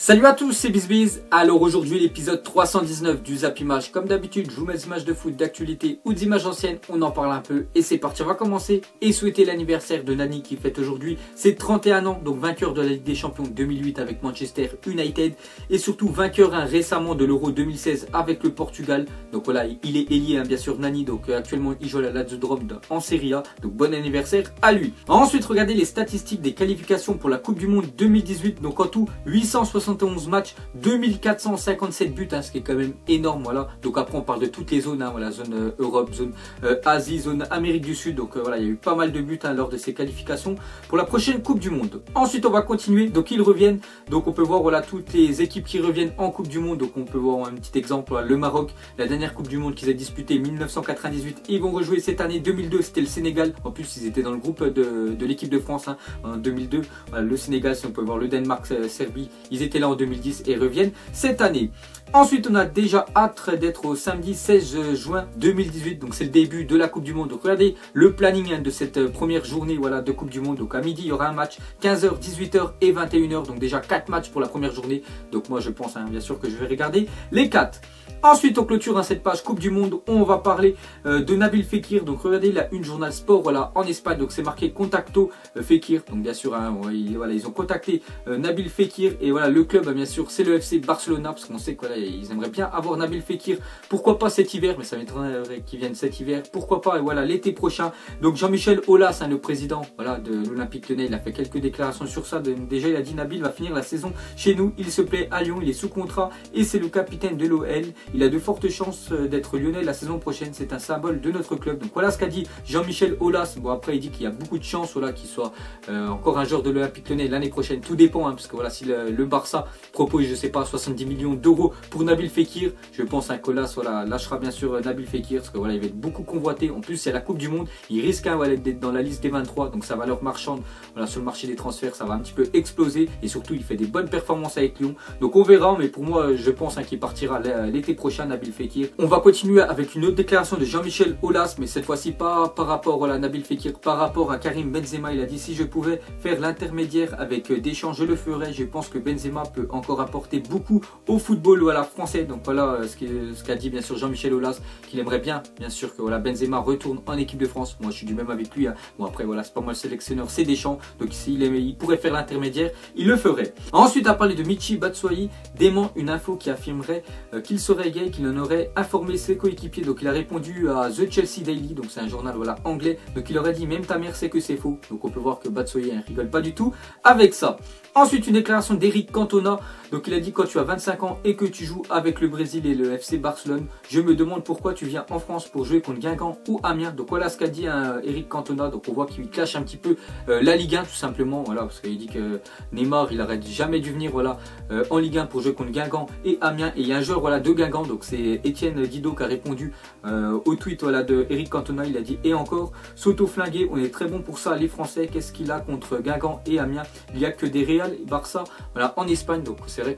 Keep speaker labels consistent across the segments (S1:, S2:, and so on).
S1: Salut à tous, c'est BizBiz. Alors aujourd'hui l'épisode 319 du Zap Image. Comme d'habitude, je vous mets des images de foot, d'actualité ou d'images anciennes, on en parle un peu et c'est parti. On va commencer et souhaiter l'anniversaire de Nani qui fête aujourd'hui ses 31 ans, donc vainqueur de la Ligue des Champions 2008 avec Manchester United et surtout vainqueur récemment de l'Euro 2016 avec le Portugal. Donc voilà, il est ailier bien sûr Nani, donc actuellement il joue à la Lazio de Rome en Serie A, donc bon anniversaire à lui. Ensuite regardez les statistiques des qualifications pour la Coupe du Monde 2018, donc en tout 871 matchs, 2457 buts, ce qui est quand même énorme, voilà. Donc après on parle de toutes les zones, voilà, zone Europe, zone Asie, zone Amérique du Sud, donc voilà, il y a eu pas mal de buts lors de ces qualifications pour la prochaine Coupe du Monde. Ensuite on va continuer, donc ils reviennent, donc on peut voir voilà toutes les équipes qui reviennent en Coupe du Monde, donc on peut voir un petit exemple, voilà, le Maroc, la dernière Coupe du Monde qu'ils ont disputée 1998, ils vont rejouer cette année. 2002 c'était le Sénégal, en plus ils étaient dans le groupe de l'équipe de France en 2002, voilà, le Sénégal, si on peut voir le Danemark, Serbie, ils étaient là en 2010 et reviennent cette année. Ensuite, on a déjà hâte d'être au samedi 16 juin 2018, donc c'est le début de la Coupe du Monde. Donc regardez le planning de cette première journée, voilà, de Coupe du Monde. Donc à midi, il y aura un match, 15h, 18h et 21h. Donc déjà 4 matchs pour la première journée. Donc moi, je pense bien sûr que je vais regarder les 4. Ensuite, on clôture cette page Coupe du Monde. On va parler de Nabil Fekir. Donc regardez la une journal sport, voilà, en Espagne. Donc c'est marqué Contacto Fekir. Donc bien sûr, voilà, ils ont contacté Nabil Fekir et voilà le club, bien sûr, c'est le FC Barcelona parce qu'on sait que voilà, ils aimeraient bien avoir Nabil Fekir. Pourquoi pas cet hiver, mais ça m'étonnerait qu'il vienne cet hiver. Pourquoi pas, voilà, l'été prochain. Donc Jean-Michel Aulas, le président, voilà, de l'Olympique Lyonnais, il a fait quelques déclarations sur ça. Déjà, il a dit Nabil va finir la saison chez nous. Il se plaît à Lyon, il est sous contrat et c'est le capitaine de l'OL. Il a de fortes chances d'être lyonnais la saison prochaine. C'est un symbole de notre club. Donc voilà ce qu'a dit Jean-Michel Aulas. Bon, après il dit qu'il y a beaucoup de chances, voilà, qu'il soit encore un joueur de l'Olympique Lyonnais l'année prochaine. Tout dépend, parce que voilà, si le Barça propose, je sais pas, 70 millions d'euros pour Nabil Fekir, je pense qu'Aulas, voilà, lâchera bien sûr Nabil Fekir parce que voilà, il va être beaucoup convoité. En plus, c'est la Coupe du Monde. Il risque voilà, d'être dans la liste des 23. Donc sa valeur marchande, voilà, sur le marché des transferts, ça va un petit peu exploser. Et surtout, il fait des bonnes performances avec Lyon. Donc on verra. Mais pour moi, je pense qu'il partira l'été prochain, Nabil Fekir. On va continuer avec une autre déclaration de Jean-Michel Aulas, mais cette fois-ci pas par rapport à Nabil Fekir, par rapport à Karim Benzema. Il a dit si je pouvais faire l'intermédiaire avec Deschamps, je le ferais. Je pense que Benzema peut encore apporter beaucoup au football français. Donc voilà ce qu'a dit bien sûr Jean-Michel Aulas, qu'il aimerait bien sûr que voilà, Benzema retourne en équipe de France. Moi je suis du même avec lui. Bon après voilà, c'est pas moi le sélectionneur, c'est Deschamps. Donc s'il pourrait faire l'intermédiaire, il le ferait. Ensuite, à parler de Michy Batshuayi, dément une info qui affirmerait qu'il serait gay, qu'il en aurait informé ses coéquipiers. Donc il a répondu à The Chelsea Daily, donc c'est un journal voilà anglais. Donc il aurait dit même ta mère sait que c'est faux. Donc on peut voir que Batshuayi rigole pas du tout avec ça. Ensuite, une déclaration d'Eric Cantona. Donc il a dit quand tu as 25 ans et que tu joues avec le Brésil et le FC Barcelone, je me demande pourquoi tu viens en France pour jouer contre Guingamp ou Amiens. Donc voilà ce qu'a dit Eric Cantona. Donc on voit qu'il clash un petit peu la Ligue 1 tout simplement, voilà, parce qu'il dit que Neymar il aurait jamais dû venir voilà en Ligue 1 pour jouer contre Guingamp et Amiens. Et il y a un joueur voilà de Guingamp, donc c'est Étienne Didot qui a répondu au tweet voilà de Eric Cantona. Il a dit et encore s'auto-flinguer, on est très bon pour ça les Français. Qu'est-ce qu'il a contre Guingamp et Amiens? Il n'y a que des Real et Barça voilà en Espagne. Donc c'est vrai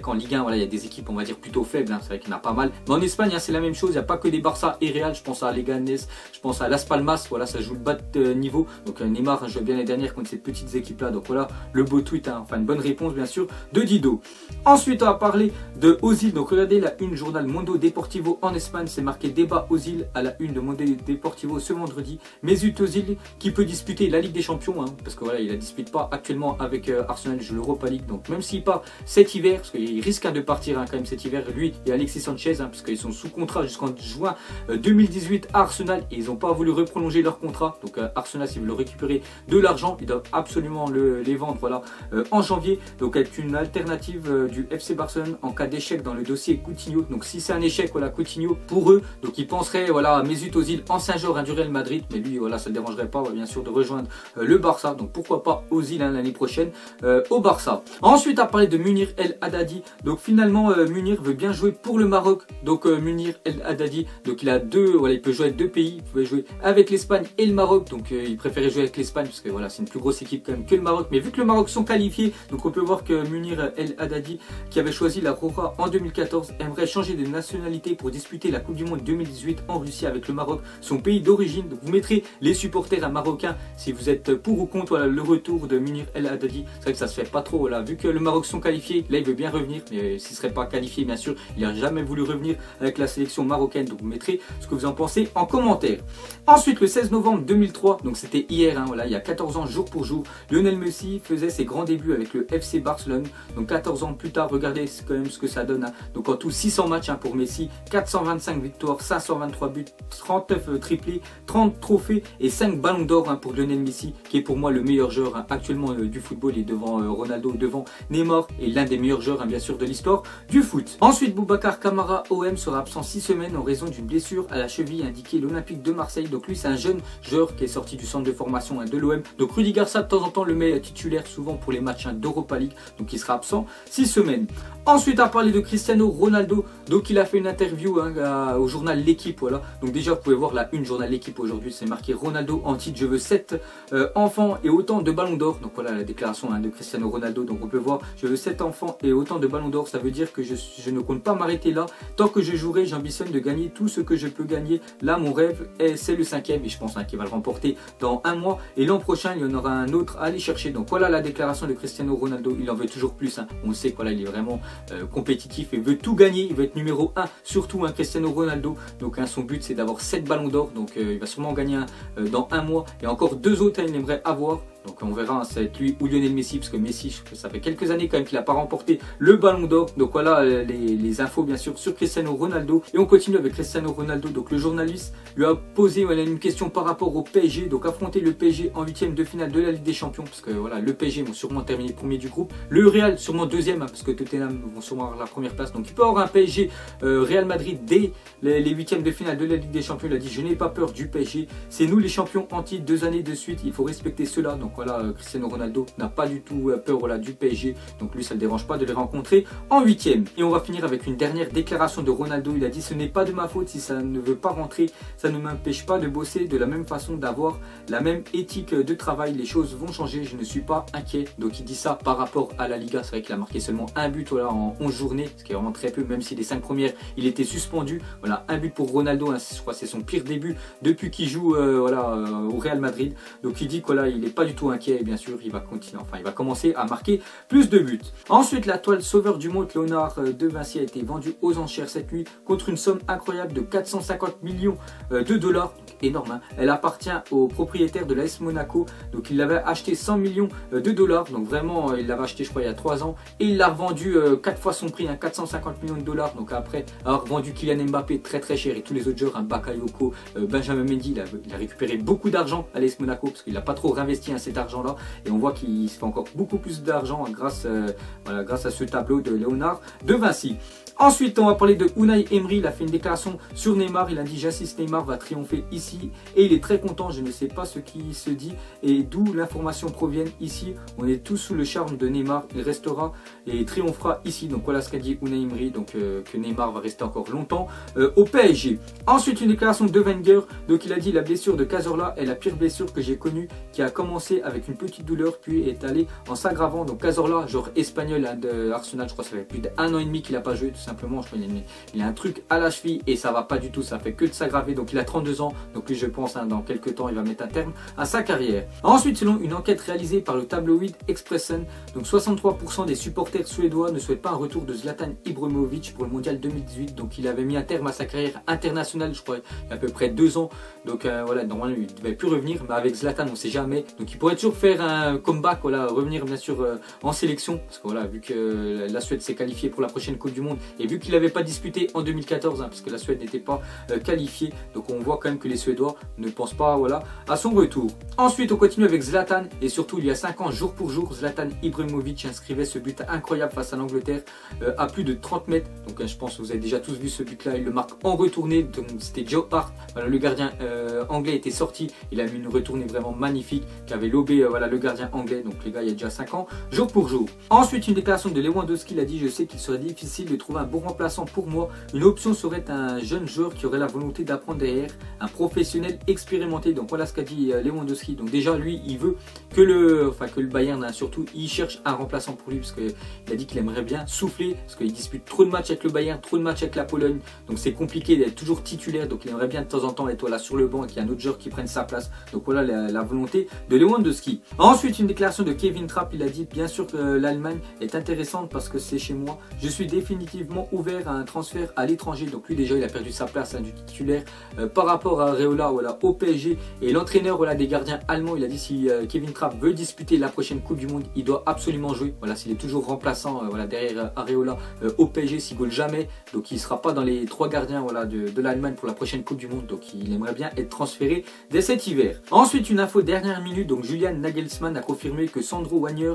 S1: qu'en Ligue 1 voilà, il y a des équipes on va dire plutôt faibles, c'est vrai qu'il y en a pas mal, mais en Espagne c'est la même chose. Il n'y a pas que des Barça et Real. Je pense à Leganés, je pense à Las Palmas, voilà, ça joue le bas de niveau. Donc Neymar joue bien les dernières contre ces petites équipes là. Donc voilà le beau tweet, enfin une bonne réponse bien sûr de Didot. Ensuite on va parler de Ozil. Donc regardez la une journal Mundo Deportivo en Espagne, c'est marqué débat Ozil à la une de Mundo Deportivo ce vendredi. Mesut Ozil qui peut disputer la Ligue des Champions, parce que voilà, il ne dispute pas actuellement avec Arsenal, joue l'Europa League. Donc même s'il part cet hiver, parce qu'il risque de partir quand même cet hiver, lui et Alexis Sanchez, parce qu'ils sont sous contrat jusqu'en juin 2018 à Arsenal et ils n'ont pas voulu reprolonger leur contrat. Donc Arsenal, s'ils veulent récupérer de l'argent, ils doivent absolument les vendre voilà, en janvier. Donc être une alternative du FC Barcelone en cas d'échec dans le dossier Coutinho. Donc si c'est un échec voilà Coutinho pour eux, donc ils penseraient voilà Mesut Ozil, ancien joueur du Real Madrid, mais lui voilà ça ne dérangerait pas bien sûr de rejoindre le Barça. Donc pourquoi pas Ozil l'année prochaine au Barça. Ensuite à parler de Munir El Haddadi. Donc finalement Munir veut bien jouer pour le Maroc. Donc Munir El Haddadi, donc il a voilà, il peut jouer avec deux pays. Il pouvait jouer avec l'Espagne et le Maroc. Donc il préférait jouer avec l'Espagne parce que voilà c'est une plus grosse équipe quand même que le Maroc. Mais vu que le Maroc sont qualifiés, donc on peut voir que Munir El Haddadi, qui avait choisi la Roja en 2014, aimerait changer de nationalité pour disputer la Coupe du Monde 2018 en Russie avec le Maroc, son pays d'origine. Donc vous mettrez les supporters marocains si vous êtes pour ou contre voilà, le retour de Munir El Haddadi. C'est vrai que ça se fait pas trop voilà, vu que le Maroc Maroc sont qualifiés, là il veut bien revenir, mais s'il ne serait pas qualifié, bien sûr, il n'a jamais voulu revenir avec la sélection marocaine. Donc vous mettrez ce que vous en pensez en commentaire. Ensuite, le 16 novembre 2003, donc c'était hier, voilà, il y a 14 ans jour pour jour, Lionel Messi faisait ses grands débuts avec le FC Barcelone. Donc 14 ans plus tard, regardez quand même ce que ça donne. Donc en tout 600 matchs pour Messi, 425 victoires, 523 buts, 39 triplés, 30 trophées et 5 ballons d'or pour Lionel Messi, qui est pour moi le meilleur joueur actuellement du football. Il est devant Ronaldo, devant Neymar, et l'un des meilleurs joueurs bien sûr de l'histoire du foot. Ensuite, Boubacar Kamara, OM, sera absent 6 semaines en raison d'une blessure à la cheville indiquée l'Olympique de Marseille. Donc lui, c'est un jeune joueur qui est sorti du centre de formation de l'OM. Donc Rudi Garcia de temps en temps le met titulaire souvent pour les matchs d'Europa League. Donc il sera absent 6 semaines. Ensuite, à parler de Cristiano Ronaldo, donc il a fait une interview au journal L'Équipe, voilà. Donc déjà vous pouvez voir la une journal L'Équipe aujourd'hui, c'est marqué Ronaldo en titre, je veux 7 enfants et autant de ballons d'or. Donc voilà la déclaration de Cristiano Ronaldo. Donc on peut voir, je veux 7 enfants et autant de ballons d'or. Ça veut dire que je ne compte pas m'arrêter là. Tant que je jouerai, j'ambitionne de gagner tout ce que je peux gagner. Là mon rêve, c'est le 5e et je pense qu'il va le remporter dans un mois. Et l'an prochain, il y en aura un autre à aller chercher. Donc voilà la déclaration de Cristiano Ronaldo. Il en veut toujours plus. On sait qu'il il est vraiment compétitif et veut tout gagner. Il veut être numéro 1, surtout Cristiano Ronaldo. Donc son but c'est d'avoir 7 ballons d'or. Donc il va sûrement gagner un dans un mois. Et encore 2 autres il aimerait avoir. Donc on verra, ça va être lui ou Lionel Messi, parce que Messi, ça fait quelques années quand même qu'il n'a pas remporté le ballon d'or. Donc voilà les infos bien sûr sur Cristiano Ronaldo. Et on continue avec Cristiano Ronaldo. Donc le journaliste lui a posé une question par rapport au PSG. Donc affronter le PSG en 8e de finale de la Ligue des Champions, parce que voilà, le PSG vont sûrement terminer premier du groupe. Le Real sûrement 2e, parce que Tottenham vont sûrement avoir la première place. Donc il peut avoir un PSG Real Madrid dès les 8e de finale de la Ligue des Champions. Il a dit je n'ai pas peur du PSG. C'est nous les champions en titre 2 années de suite. Il faut respecter cela. Donc voilà, Cristiano Ronaldo n'a pas du tout peur du PSG, donc lui ça ne le dérange pas de les rencontrer en 8e. Et on va finir avec une dernière déclaration de Ronaldo. Il a dit ce n'est pas de ma faute si ça ne veut pas rentrer, ça ne m'empêche pas de bosser de la même façon, d'avoir la même éthique de travail, les choses vont changer, je ne suis pas inquiet. Donc il dit ça par rapport à la Liga. C'est vrai qu'il a marqué seulement un but en 11 journées, ce qui est vraiment très peu, même si les 5 premières il était suspendu. Voilà, un but pour Ronaldo, je crois que c'est son pire début depuis qu'il joue au Real Madrid. Donc il dit qu'il n'est pas du tout inquiet. Bien sûr, il va continuer, il va commencer à marquer plus de buts. Ensuite, la toile sauveur du monde Léonard de Vinci a été vendue aux enchères cette nuit contre une somme incroyable de 450 millions de dollars. Donc, énorme. Elle appartient au propriétaire de l'AS Monaco. Donc il l'avait acheté 100 millions de dollars. Donc vraiment, il l'avait acheté je crois il y a 3 ans. Et il l'a revendu 4 fois son prix, 450 millions de dollars. Donc après avoir vendu Kylian Mbappé très très cher et tous les autres joueurs, Bakayoko, Benjamin Mendy, il a récupéré beaucoup d'argent à l'AS Monaco parce qu'il n'a pas trop réinvesti cet argent-là. Et on voit qu'il se fait encore beaucoup plus d'argent grâce à ce tableau de Léonard de Vinci. Ensuite, on va parler de Unai Emery. Il a fait une déclaration sur Neymar. Il a dit j'insiste, Neymar va triompher ici. Et il est très content. Je ne sais pas ce qui se dit et d'où l'information provient ici. On est tous sous le charme de Neymar. Il restera et triomphera ici. Donc voilà ce qu'a dit Unai Emery. Donc que Neymar va rester encore longtemps au PSG. Ensuite, une déclaration de Wenger. Donc il a dit la blessure de Cazorla est la pire blessure que j'ai connue, qui a commencé avec une petite douleur puis est allée en s'aggravant. Donc Cazorla, joueur espagnol de Arsenal, je crois que ça fait plus d'1 an et demi qu'il n'a pas joué. Simplement, je crois qu'il a un truc à la cheville et ça va pas du tout, ça fait que de s'aggraver. Donc il a 32 ans, donc lui je pense dans quelques temps il va mettre un terme à sa carrière. Ensuite, selon une enquête réalisée par le tabloïd Expressen, donc 63% des supporters suédois ne souhaitent pas un retour de Zlatan Ibrahimovic pour le mondial 2018. Donc il avait mis un terme à sa carrière internationale, je crois il y a à peu près 2 ans. Donc voilà, normalement il ne devait plus revenir, mais avec Zlatan on ne sait jamais. Donc il pourrait toujours faire un comeback, voilà, revenir bien sûr en sélection, parce que voilà, vu que la Suède s'est qualifiée pour la prochaine Coupe du Monde et vu qu'il n'avait pas disputé en 2014, parce que la Suède n'était pas qualifiée, donc on voit quand même que les Suédois ne pensent pas à son retour. Ensuite, on continue avec Zlatan, et surtout il y a 5 ans, jour pour jour, Zlatan Ibrahimovic inscrivait ce but incroyable face à l'Angleterre à plus de 30 mètres. Donc je pense que vous avez déjà tous vu ce but-là, il le marque en retournée, donc c'était Joe Hart, voilà, le gardien anglais était sorti, il a mis une retournée vraiment magnifique qui avait lobé le gardien anglais. Donc les gars, il y a déjà 5 ans, jour pour jour. Ensuite, une déclaration de Lewandowski, il a dit je sais qu'il serait difficile de trouver un bon remplaçant pour moi. Une option serait un jeune joueur qui aurait la volonté d'apprendre derrière, un professionnel expérimenté. Donc voilà ce qu'a dit Lewandowski. Donc déjà lui il veut que le Bayern, surtout il cherche un remplaçant pour lui, parce qu'il a dit qu'il aimerait bien souffler, parce qu'il dispute trop de matchs avec le Bayern, trop de matchs avec la Pologne, donc c'est compliqué d'être toujours titulaire. Donc il aimerait bien de temps en temps être là sur le banc et qu'il y a un autre joueur qui prenne sa place. Donc voilà la volonté de Lewandowski. de ski. Ensuite, une déclaration de Kevin Trapp, il a dit bien sûr que l'Allemagne est intéressante parce que c'est chez moi. Je suis définitivement ouvert à un transfert à l'étranger. Donc lui déjà il a perdu sa place du titulaire par rapport à Areola au PSG. Et l'entraîneur des gardiens allemands, il a dit si Kevin Trapp veut disputer la prochaine Coupe du Monde, il doit absolument jouer. Voilà, s'il est toujours remplaçant derrière Areola au PSG, s'il ne goal jamais. Donc il ne sera pas dans les 3 gardiens de l'Allemagne pour la prochaine Coupe du Monde. Donc il aimerait bien être transféré dès cet hiver. Ensuite, une info dernière minute. Donc Julian Nagelsmann a confirmé que Sandro Wagner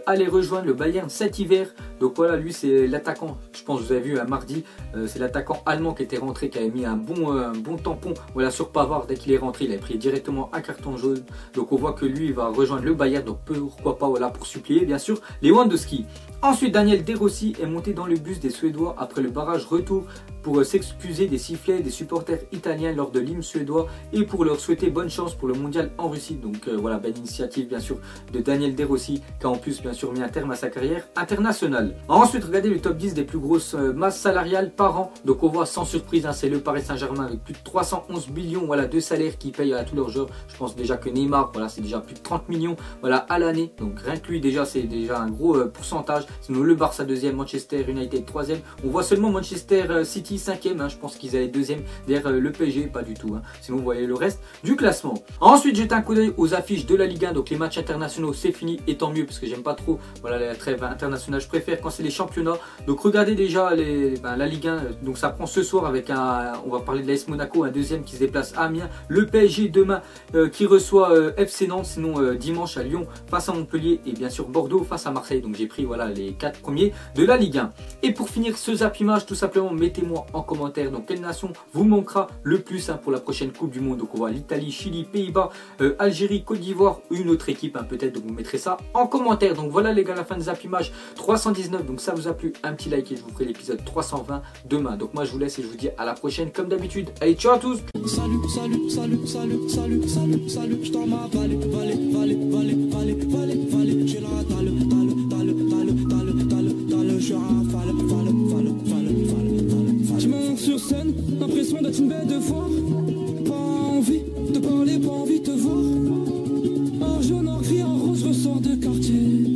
S1: allait rejoindre le Bayern cet hiver. Donc voilà, lui c'est l'attaquant, je pense que vous avez vu un mardi, c'est l'attaquant allemand qui était rentré, qui avait mis un bon tampon sur Pavard. Dès qu'il est rentré, il a pris directement un carton jaune. Donc on voit que lui il va rejoindre le Bayern, donc pourquoi pas pour suppléer bien sûr Lewandowski. Ensuite, Daniel De Rossi est monté dans le bus des Suédois après le barrage retour pour s'excuser des sifflets des supporters italiens lors de l'hymne suédois et pour leur souhaiter bonne chance pour le mondial en Russie. Donc voilà, belle initiative bien sûr de Daniel De Rossi qui a en plus bien sûr mis un terme à sa carrière internationale. Ensuite, regardez le top 10 des plus grosses masses salariales par an. Donc on voit sans surprise, c'est le Paris Saint-Germain avec plus de 311 millions de salaires qui payent à tous leurs joueurs. Je pense déjà que Neymar, c'est déjà plus de 30 millions à l'année. Donc rien que lui déjà c'est déjà un gros pourcentage. Sinon le Barça 2e, Manchester United 3e. On voit seulement Manchester City 5e, je pense qu'ils allaient 2e derrière le PSG, pas du tout. Sinon vous voyez le reste du classement. Ensuite, jette un coup d'œil aux affiches de la Ligue 1. Donc les matchs internationaux c'est fini et tant mieux parce que j'aime pas trop la trêve internationale. Je préfère quand c'est les championnats. Donc regardez déjà la Ligue 1. Donc ça prend ce soir avec on va parler de l'AS Monaco, un deuxième qui se déplace à Amiens. Le PSG demain qui reçoit FC Nantes. Sinon dimanche à Lyon face à Montpellier et bien sûr Bordeaux face à Marseille. Donc j'ai pris les 4 premiers de la Ligue 1. Et pour finir ce Zap Image, tout simplement mettez-moi en commentaire donc quelle nation vous manquera le plus pour la prochaine Coupe du Monde. Donc on voit l'Italie, Chili, Pays-Bas, Algérie, Côte d'Ivoire, une autre équipe peut-être. Donc vous mettrez ça en commentaire. Donc voilà les gars, la fin de Zap Image 319. Donc ça vous a plu, un petit like et je vous ferai l'épisode 320 demain. Donc moi je vous laisse et je vous dis à la prochaine comme d'habitude. Allez, ciao à tous.
S2: Salut, salut, salut, salut, salut, salut, salut, je t'en m'en vallée, j'ai la je suis rafale, je monte sur scène, l'impression d'être une bête de foire. Pas envie de parler, pas envie de te voir. En jaune, en gris, en rose, je ressors de quartier.